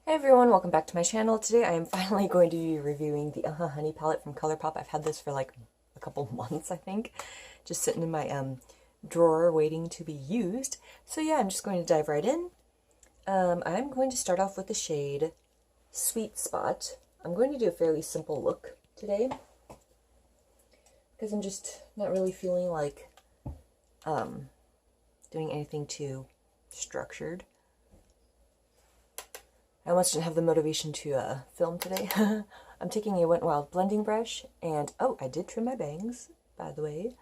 Hey everyone, welcome back to my channel. Today I am finally going to be reviewing the Honey palette from Colourpop. I've had this for like a couple months, I think, just sitting in my drawer waiting to be used. So yeah, I'm just going to dive right in. I'm going to start off with the shade Sweet Spot. I'm going to do a fairly simple look today because I'm just not really feeling like doing anything too structured. I almost didn't have the motivation to film today. I'm taking a Wet n Wild blending brush, and oh, I did trim my bangs, by the way.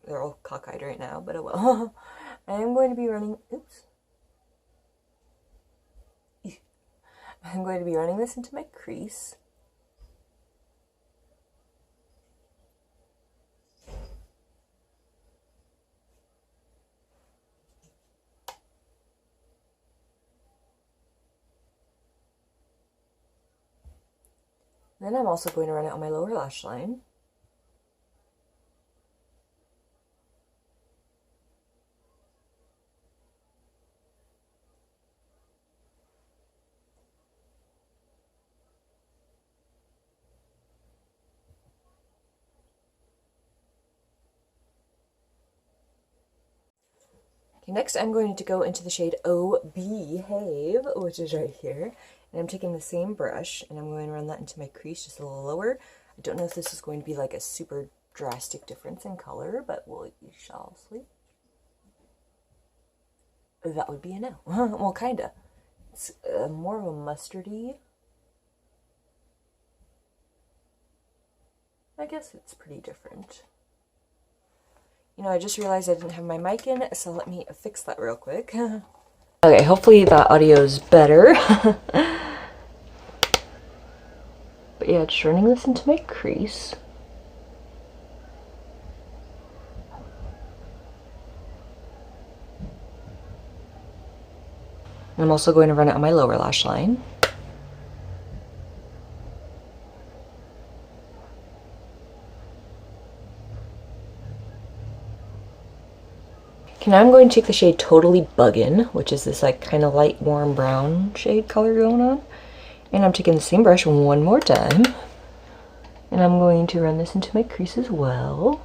They're all cockeyed right now, but oh well. I'm going to be running, I'm going to be running this into my crease. Then I'm also going to run it on my lower lash line. Okay, next I'm going to go into the shade Oh Behave, which is right here. And I'm taking the same brush, and I'm going to run that into my crease just a little lower. I don't know if this is going to be like a super drastic difference in color, but we shall see. That would be a no. Well, kinda. It's more of a mustardy. I guess it's pretty different. You know, I just realized I didn't have my mic in, so let me fix that real quick. Okay, hopefully the audio's better. But yeah, just running this into my crease. I'm also going to run it on my lower lash line. Okay, now I'm going to take the shade Totally Buggin', which is this like kind of light warm brown shade color going on. And I'm taking the same brush one more time. And I'm going to run this into my crease as well.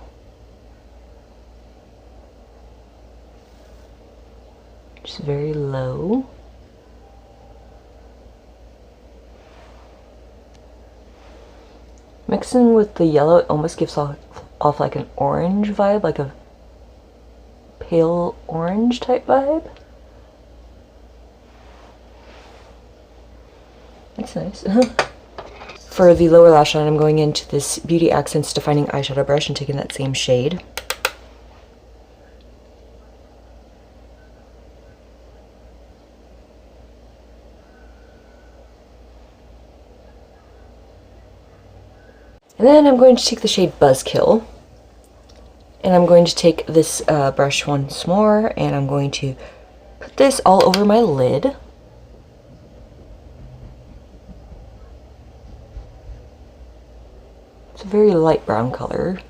Just very low. Mixing with the yellow, it almost gives off like an orange vibe, like a pale orange type vibe. That's nice. For the lower lash line, I'm going into this Beauty Accents Defining Eyeshadow brush and taking that same shade. And then I'm going to take the shade Buzzkill. And I'm going to take this brush once more, and I'm going to put this all over my lid. It's a very light brown color.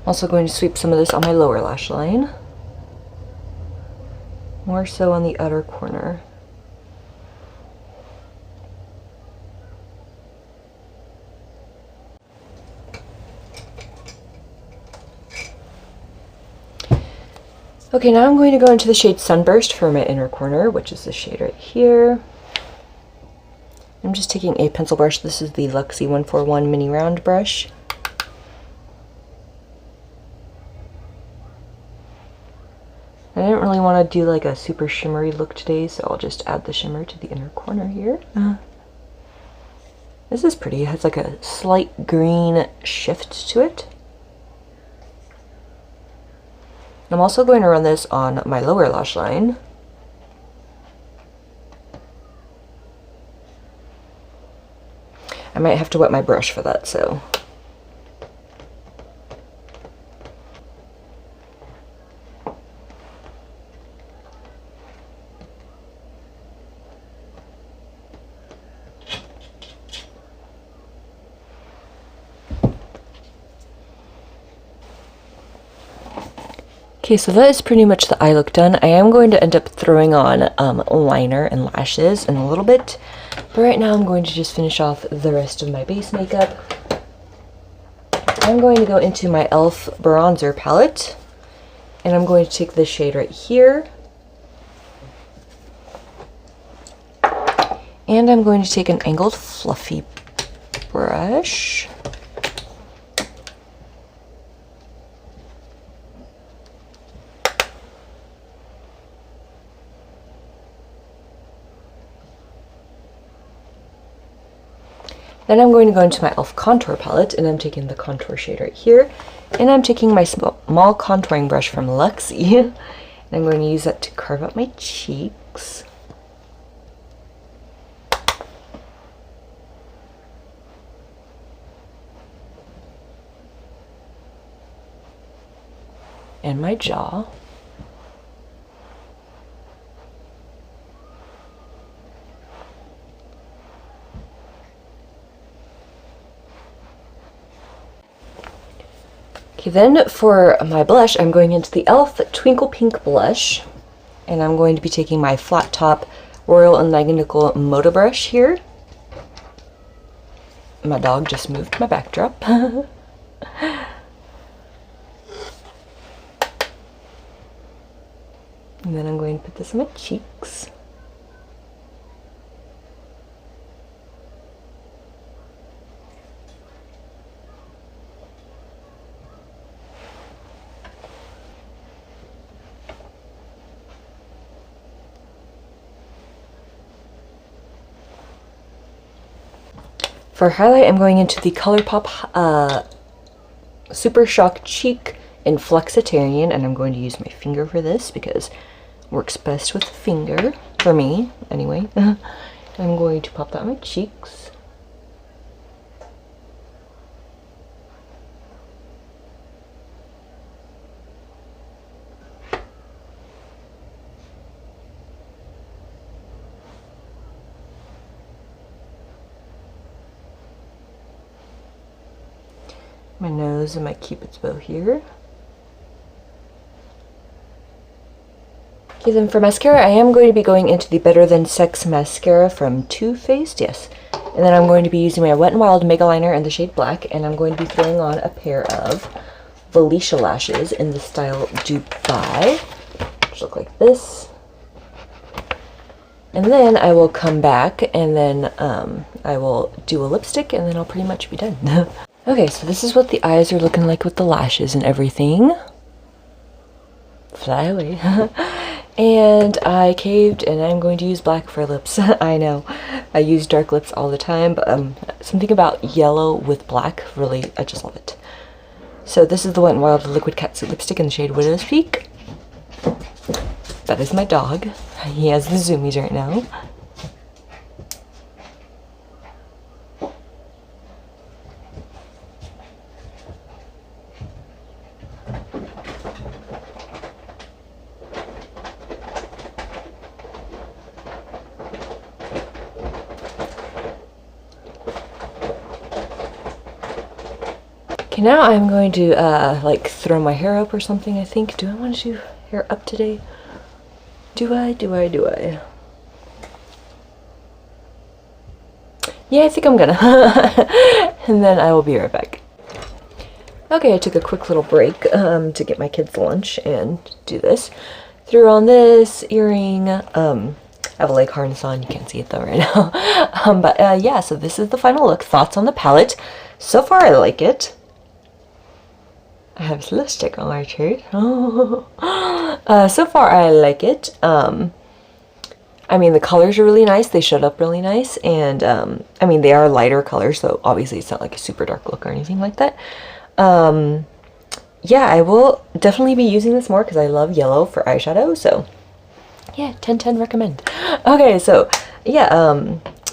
Also going to sweep some of this on my lower lash line. More so on the outer corner. Okay, now I'm going to go into the shade Sunburst for my inner corner, which is this shade right here. I'm just taking a pencil brush. This is the Luxie 141 mini round brush. I didn't really want to do like a super shimmery look today, so I'll just add the shimmer to the inner corner here. This is pretty. It has like a slight green shift to it. I'm also going to run this on my lower lash line. I might have to wet my brush for that, so. Okay, so that is pretty much the eye look done. I am going to end up throwing on liner and lashes in a little bit, but right now I'm going to just finish off the rest of my base makeup. I'm going to go into my e.l.f. bronzer palette, and I'm going to take this shade right here, and I'm going to take an angled fluffy brush. Then I'm going to go into my e.l.f. contour palette, and I'm taking the contour shade right here, and I'm taking my small contouring brush from Luxie, and I'm going to use that to carve out my cheeks. And my jaw. Okay, then for my blush, I'm going into the e.l.f. Twinkle Pink blush, and I'm going to be taking my flat top Royal and Langnickel Moda brush here. My dog just moved my backdrop. And then I'm going to put this on my cheeks. For highlight, I'm going into the Colourpop Super Shock Cheek in Flexitarian, and I'm going to use my finger for this because it works best with the finger, for me, anyway. I'm going to pop that on my cheeks. My nose and my Cupid's bow here. Okay, then for mascara, I am going to be going into the Better Than Sex mascara from Too Faced, yes. And then I'm going to be using my Wet n Wild Mega Liner in the shade Black, and I'm going to be throwing on a pair of Felicia lashes in the style Dubai, which look like this. And then I will come back, and then I will do a lipstick, and then I'll pretty much be done. Okay, so this is what the eyes are looking like with the lashes and everything. Fly away. And I caved, and I'm going to use black for lips. I know, I use dark lips all the time, but something about yellow with black, really, I just love it. So this is the Wet n Wild Liquid Catsuit lipstick in the shade Widow's Peak. That is my dog. He has the zoomies right now. Okay, now I'm going to like throw my hair up or something, I think. Do I want to do hair up today? Do I? Yeah, I think I'm gonna. And then I will be right back. Okay, I took a quick little break to get my kids lunch and do this. Threw on this earring. I have a leg harness on. You can't see it though right now. But yeah, so this is the final look. Thoughts on the palette. So far, I like it. I have lipstick on my shirt. So far, I like it. I mean, the colors are really nice. They showed up really nice. And, I mean, they are lighter colors, so obviously it's not like a super dark look or anything like that. Yeah, I will definitely be using this more because I love yellow for eyeshadow. So, yeah, 10/10 recommend. Okay, so, yeah,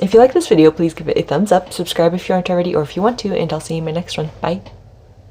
If you like this video, please give it a thumbs up, subscribe if you aren't already, or if you want to, and I'll see you in my next one. Bye!